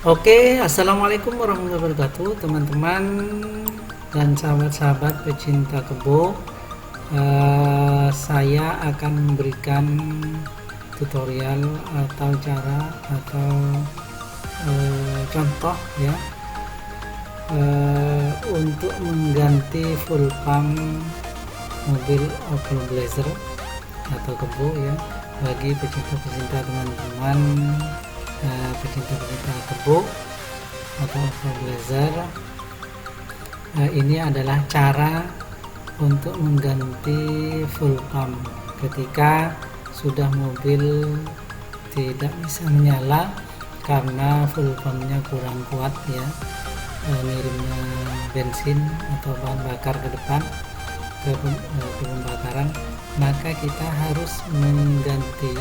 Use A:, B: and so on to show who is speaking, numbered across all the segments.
A: Oke, assalamualaikum warahmatullahi wabarakatuh, teman-teman dan sahabat-sahabat pecinta kebo. Saya akan memberikan tutorial atau cara atau contoh ya, untuk mengganti full pump mobil Opel Blazer atau kebo ya, bagi pecinta-pecinta teman-teman, pecinta-pecinta kebo atau Opel Blazer. Ini adalah cara untuk mengganti full pump ketika sudah mobil tidak bisa menyala karena full pumpnya kurang kuat ya, ngirimnya bensin atau bahan bakar ke depan ke pembakaran, maka kita harus mengganti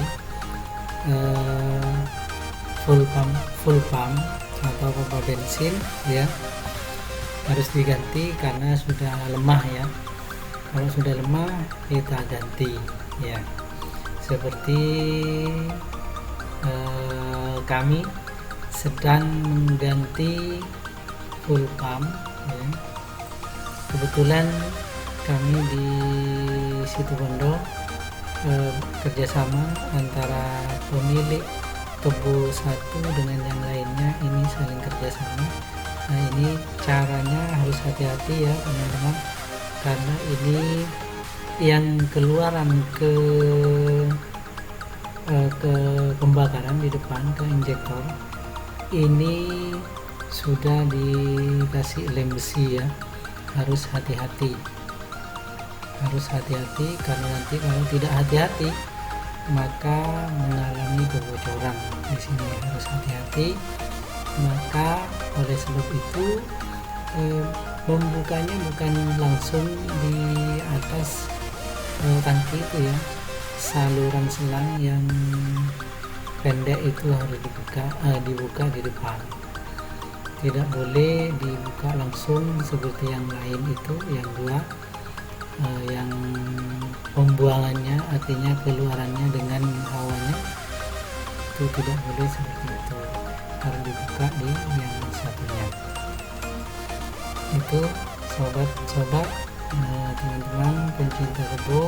A: full pump atau pompa bensin ya, harus diganti karena sudah lemah ya. Kalau sudah lemah kita ganti ya, seperti kami sedang mengganti full pump ya. Kebetulan kami di Situbondo kerjasama antara pemilik kebo satu dengan yang lainnya, ini saling kerjasama. Nah, ini caranya harus hati-hati ya teman-teman, karena ini yang keluaran ke pembakaran di depan, ke injektor ini sudah dikasih lem besi ya, harus hati-hati karena nanti kalau tidak hati-hati maka mengalami kebocoran. Di sini harus hati-hati. Maka oleh sebab itu membukanya bukan langsung di atas tangki itu ya, saluran selang yang pendek itu harus dibuka di depan, tidak boleh dibuka langsung seperti yang lain itu, yang dua, yang pembuangannya artinya keluarannya dengan hawanya itu tidak boleh seperti itu, harus dibuka di yang satunya. Itu sobat-sobat, teman-teman pencinta kebo,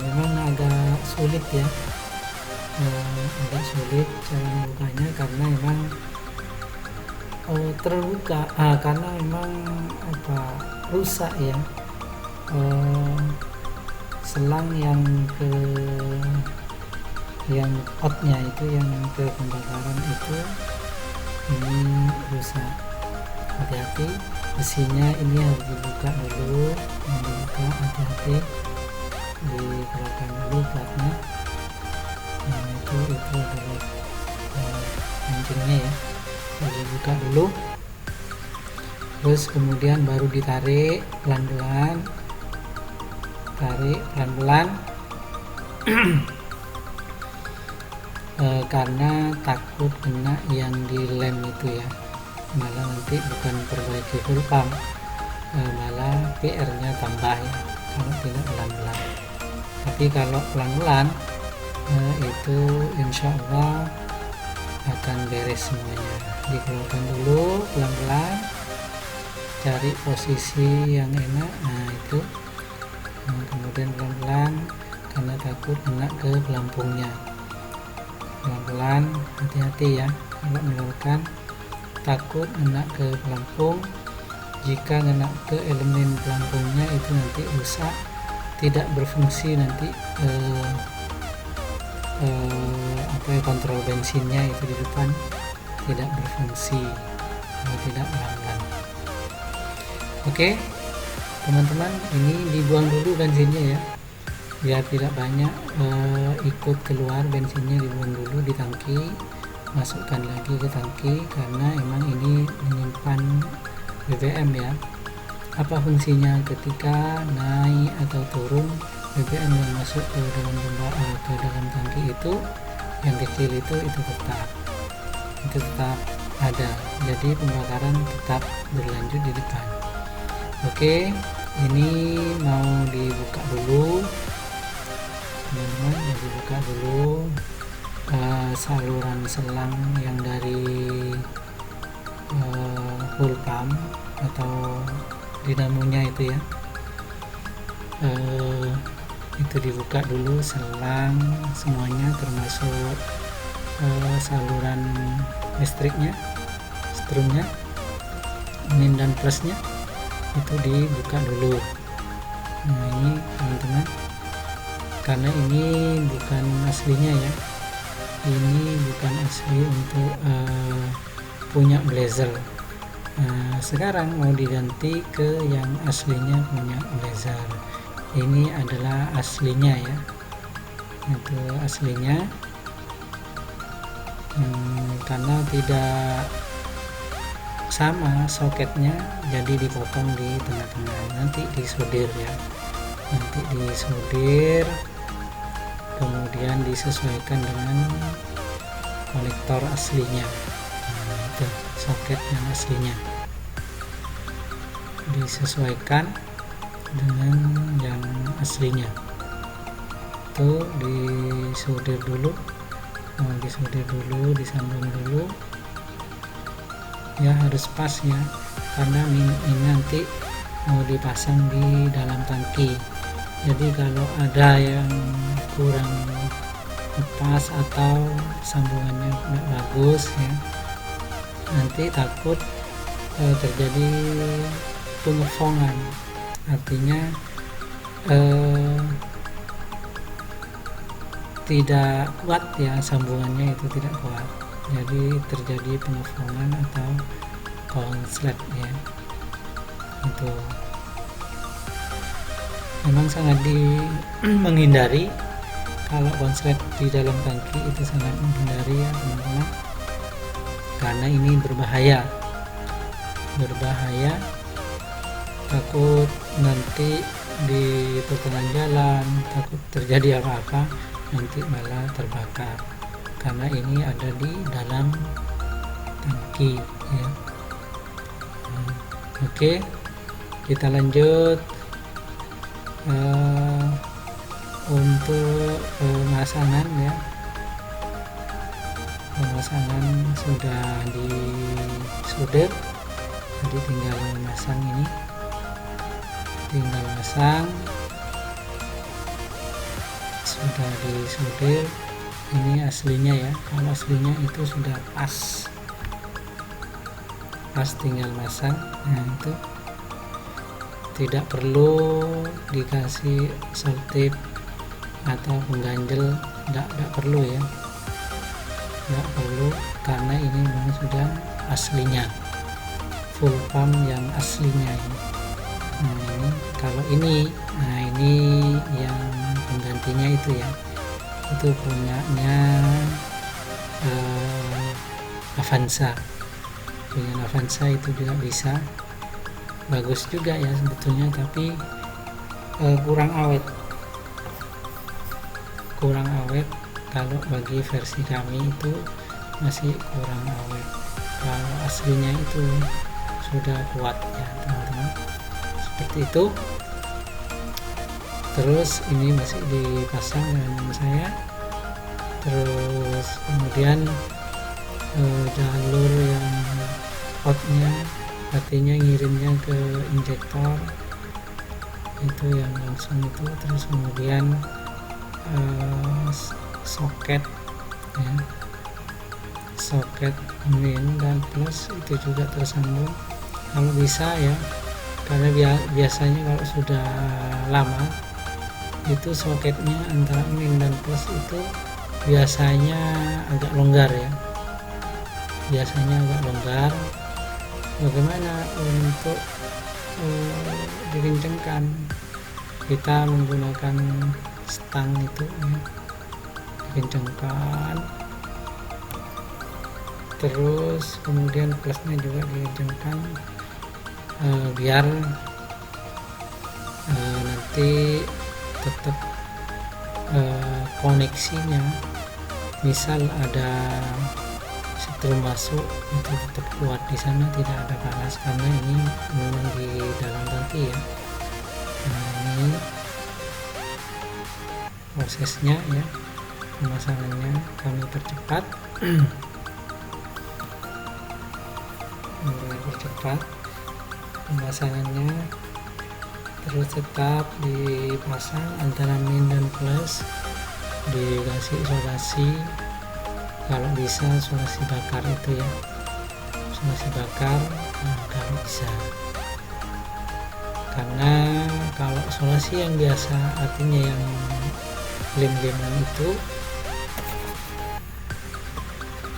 A: memang agak sulit ya, agak sulit cara membukanya karena memang terbuka, karena memang rusak ya, selang yang outnya itu, yang ke pembakaran itu, ini rusak. Hati-hati, besinya ini harus dibuka dulu, hati-hati dikeluarkan dulu platnya. Nah, itu adalah pancingnya ya, harus dibuka dulu, terus kemudian baru ditarik pelan-pelan, tarik pelan-pelan. Karena takut kena yang di lem itu ya, malah nanti bukan perbaiki full pump, malah PR nya tambah ya kalau tidak pelan-pelan. Tapi kalau pelan-pelan itu insya Allah akan beres semuanya. Dikeluarkan dulu pelan-pelan, cari posisi yang enak, nah itu, kemudian pelan-pelan karena takut kena ke pelampungnya, pelan-pelan, hati-hati ya kalau mengeluarkan, takut kena ke pelampung. Jika kena ke elemen pelampungnya itu nanti rusak, tidak berfungsi nanti kontrol bensinnya itu di depan tidak berfungsi kalau tidak pelan-pelan. Oke teman-teman, ini dibuang dulu bensinnya ya, biar tidak banyak ikut keluar bensinnya, dibuang dulu di tangki, masukkan lagi ke tangki karena emang ini menyimpan BBM ya. Apa fungsinya ketika naik atau turun, BBM yang masuk ke dalam tangki itu, yang kecil itu tetap ada, jadi pembakaran tetap berlanjut di depan. Oke, ini mau dibuka dulu teman-teman, dibuka dulu saluran selang yang dari full pump atau dinamonya itu ya, itu dibuka dulu selang semuanya termasuk saluran listriknya, strumnya, min dan plusnya itu dibuka dulu. Nah ini teman-teman, karena ini bukan aslinya ya, ini bukan asli untuk punya Blazer. Nah, sekarang mau diganti ke yang aslinya punya Blazer. Ini adalah aslinya ya, itu aslinya. Karena tidak sama soketnya, jadi dipotong di tengah-tengah, nanti disolder ya, nanti disolder kemudian disesuaikan dengan konektor aslinya. Nah, itu soket yang aslinya disesuaikan dengan yang aslinya, itu disolder dulu. Disolder dulu, disambung dulu ya, harus pas ya, karena ini nanti mau dipasang di dalam tangki. Jadi kalau ada yang kurang pas atau sambungannya tidak bagus ya, nanti takut terjadi pengefongan, artinya tidak kuat ya, sambungannya itu tidak kuat, jadi terjadi pengefongan atau konslet ya. Itu memang sangat menghindari, kalau konslet di dalam tangki itu sangat menghindari ya teman-teman, karena ini berbahaya, takut nanti di pertengahan jalan takut terjadi apa-apa, nanti malah terbakar, karena ini ada di dalam tangki ya. Oke, kita lanjut untuk pemasangan ya. Pemasangan sudah disolder, jadi tinggal memasang ini, tinggal masang, sudah disolder. Ini aslinya ya, kalau aslinya itu sudah pas tinggal masang. Nah itu tidak perlu dikasih selotip atau pengganjel, tidak perlu ya, tidak perlu, karena ini memang sudah aslinya, full pump yang aslinya ini. Nah ini kalau ini, nah ini yang penggantinya itu ya, itu punyanya Avanza. Dengan Avanza itu juga bisa, bagus juga ya sebetulnya, tapi kurang awet kalau bagi versi kami itu masih kurang awet. Kalau aslinya itu sudah kuat ya teman-teman, seperti itu. Terus ini masih dipasang dengan saya, terus kemudian jalur yang outnya, artinya ngirimnya ke injektor itu yang langsung itu, terus kemudian soket ya, soket min dan plus itu juga tersambung kalau bisa ya, karena biasanya kalau sudah lama itu soketnya antara min dan plus itu biasanya agak longgar ya, bagaimana untuk dikencangkan, kita menggunakan stang itu ya, dikencangkan, terus kemudian plusnya juga dikencangkan biar nanti tetap koneksinya, misal ada setrum masuk itu tetap kuat di sana, tidak ada panas, karena ini memang di dalam tangki ya. Nah ini prosesnya ya, pemasangannya kami percepat. Pemasangannya, terus tetap dipasang antara min dan plus, dikasih isolasi, kalau bisa isolasi bakar itu ya, isolasi bakar kalau bisa, karena kalau isolasi yang biasa, artinya yang lem-leman itu,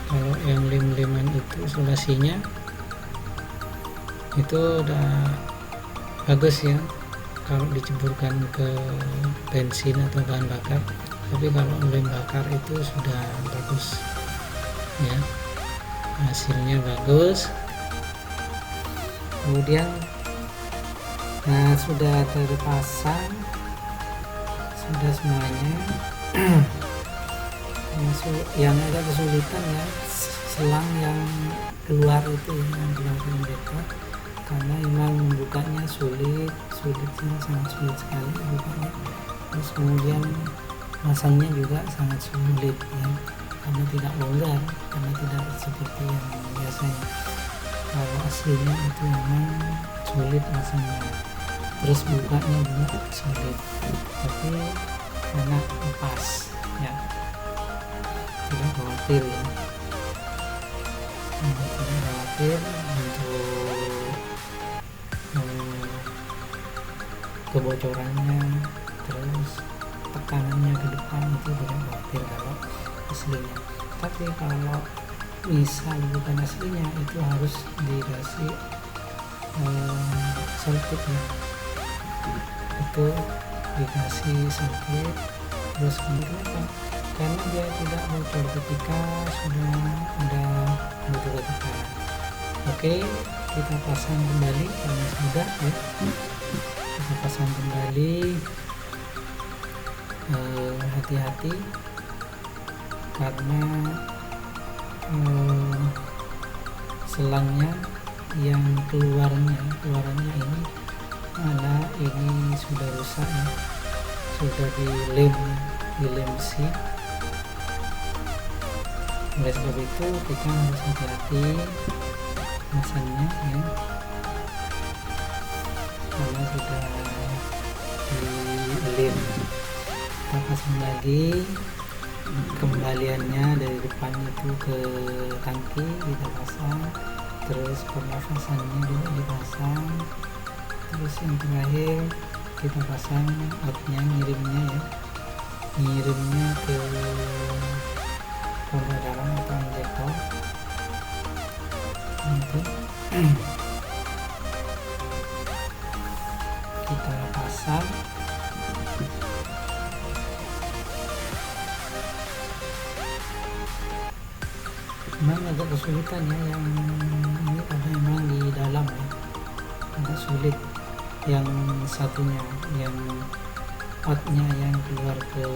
A: kalau yang lem-leman itu isolasinya itu udah bagus ya kalau diceburkan ke bensin atau bahan bakar, tapi kalau lem bakar itu sudah bagus ya, hasilnya bagus. Kemudian sudah terpasang, sudah semuanya. Yang agak kesulitan ya selang yang keluar itu, yang keluar dari injektor, karena memang membukanya sulit, sangat sulit sekali membukanya. Terus kemudian masangnya juga sangat sulit ya, karena tidak longgar, karena tidak seperti yang biasanya. Kalau aslinya itu memang sulit masangnya, terus bukanya juga sulit, tapi enak lepas ya, tidak khawatir ya, tidak khawatir untuk kebocorannya, terus tekanannya ke depan itu tidak khawatir kalau aslinya. Tapi kalau misal bukan aslinya, itu harus dikasih selfit ya, itu dikasih selfit. Terus kemudian apa? Karena dia tidak bocor ketika sudah ada bocor tekanan. Oke, kita pasang kembali karena sudah ya, kita pasang kembali. Hati-hati karena selangnya yang keluarannya ini malah ini sudah rusak ya, sudah dilem besi. Oleh sebab itu kita harus hati-hati masangnya ya, karena sudah dilem. Kita pasang lagi kembaliannya dari depan itu ke tangki, kita pasang, terus pernafasannya juga dipasang, terus yang terakhir kita pasang outnya, ngirimnya ke pompa garam atau injektor. Nanti kita pasang. Memang agak kesulitan ya yang ini, karena memang di dalam ya, agak sulit. Yang satunya, yang outnya yang keluar ke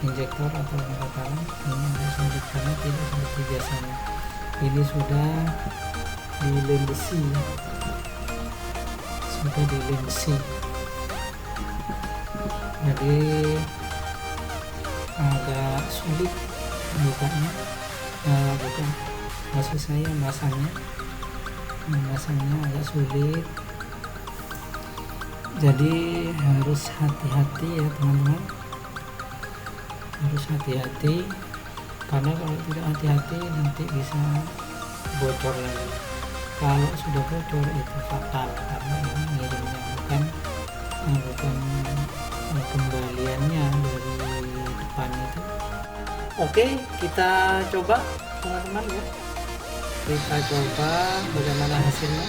A: injektor atau pembakaran, ini agak sulit karena tidak seperti biasanya. Ini sudah dilem besi, jadi agak sulit bukanya, bukan, maksud saya memasangnya agak sulit. Jadi harus hati-hati ya teman-teman, harus hati-hati, karena kalau tidak hati-hati nanti bisa bocor lagi. Kalau sudah bocor itu fatal, karena ini ngirimnya bukan kembaliannya dari depan itu. Oke, kita coba teman-teman ya, kita coba bagaimana hasilnya.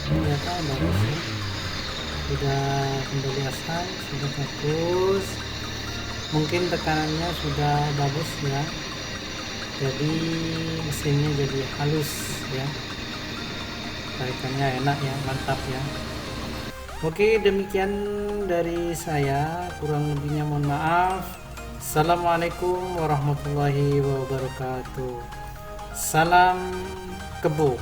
A: Ternyata bagus ya, sudah kembali asal, sudah bagus, mungkin tekanannya sudah bagus ya, jadi mesinnya jadi halus ya, tarikannya enak ya, mantap ya. Oke, demikian dari saya, kurang lebihnya mohon maaf. Assalamualaikum warahmatullahi wabarakatuh. Salam kebo.